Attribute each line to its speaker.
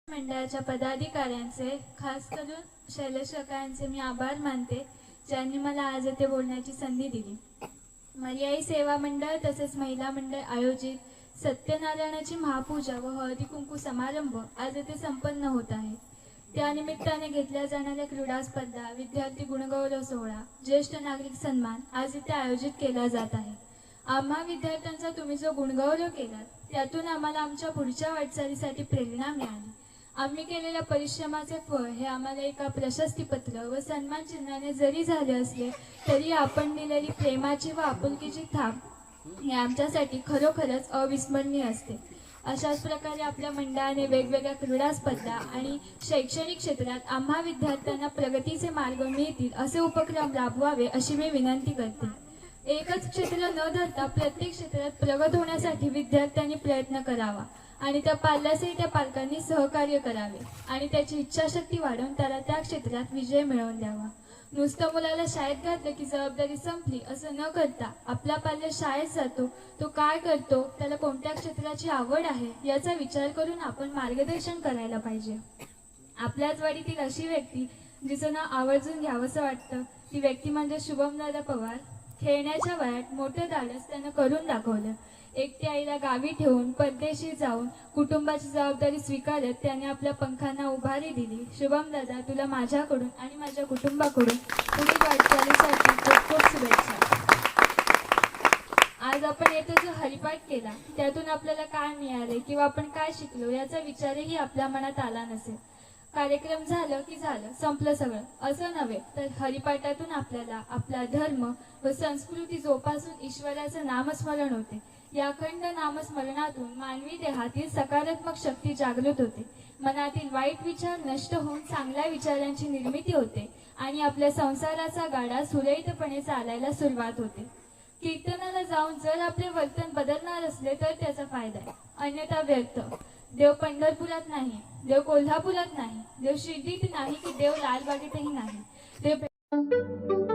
Speaker 1: मंडळाच्या पदाधिकाऱ्यांचे, खास करून शैलेश काकांचे मी आभार मानते, ज्यांनी मला आज येथे बोलण्याची संधी दिली. मर्याई सेवा मंडळ तसेच महिला मंडळ आयोजित सत्यनारायणाची महापूजा व हळदी कुंकू समारंभ आज येथे संपन्न होत आहे. त्यानिमित्ताने घेतल्या जाणाऱ्या क्रीडा स्पर्धा, विद्यार्थी गुणगौरव सोहळा, ज्येष्ठ नागरिक सन्मान आज इथे आयोजित केला जात आहे. आम्हा विद्यार्थ्यांचा तुम्ही जो गुणगौरव केलात त्यातून आम्हाला आमच्या पुढच्या वाटचालीसाठी प्रेरणा मिळाली. आम्ही केलेल्या परिश्रमाचे फळ हे आम्हाला एका प्रशस्तीपत्र व सन्मान चिन्हाने जरी झाले असले तरी आपण दिलेली प्रेमाची व आपुलकीची थाप हे आमच्यासाठी खरोखरच अविस्मरणीय असते. अशाच प्रकारे आपल्या मंडळाने वेगवेगळ्या क्रीडा स्पर्धा आणि शैक्षणिक क्षेत्रात आम्हा विद्यार्थ्यांना प्रगतीचे मार्ग मिळतील असे उपक्रम राबवावे अशी मी विनंती करते. एकच क्षेत्र न धरता प्रत्येक क्षेत्रात प्रगत होण्यासाठी विद्यार्थ्यांनी प्रयत्न करावा आणि त्या पाल्यासही त्या पालकांनी सहकार्य करावे आणि त्याची इच्छाशक्ती वाढवून त्याला त्या क्षेत्रात विजय मिळवून द्यावा. नुसतं मुलाला शाळेत घातलं की जबाबदारी संपली असं न करता आपला पाल्य शाळेत जातो, तो काय करतो, त्याला कोणत्या क्षेत्राची आवड आहे याचा विचार करून आपण मार्गदर्शन करायला पाहिजे. आपल्याच वाडीतील अशी व्यक्ती जिचं नाव आवर्जून घ्यावंसं वाटतं ती व्यक्ती म्हणजे शुभमदादा पवार. खेळण्याच्या वयात मोठं धाडस त्यानं करून दाखवलं. एकट्या आईला गावी ठेवून परदेशी जाऊन कुटुंबाची जबाबदारी स्वीकारत त्याने आपल्या पंखांना उभारी दिली. शुभम दादा, तुला माझ्याकडून आणि माझ्या कुटुंबाकडून पुढील वाटचालीसाठी खूप खूप शुभेच्छा. आज आपण येथे जो हरिपाठ केला त्यातून आपल्याला काय मिळाले किंवा आपण काय शिकलो याचा विचारही आपल्या मनात आला नसेल. कार्यक्रम झालं की झालं, संपलं सगळं असं नव्हे, तर हरिपाठातून आपल्याला आपला धर्म व संस्कृती जोपासून ईश्वराचं नामस्मरण होते. या अखंड नामस्मरणातून मानवी देहातील सकारात्मक शक्ती जागृत होते, मनातील वाईट विचार नष्ट होऊन चांगल्या विचारांची निर्मिती होते आणि आपल्या संसाराचा गाडा सुरळीतपणे चालायला सुरुवात होते. कीर्तनाला जाऊन जर आपले वर्तन बदलणार असले तर त्याचा फायदा आहे, अन्यथा व्यर्थ. देव पंढरपुरात नाही, देव कोल्हापुरात नाही, देव शिर्डीत नाही की देव लालबागेतही नाही. देव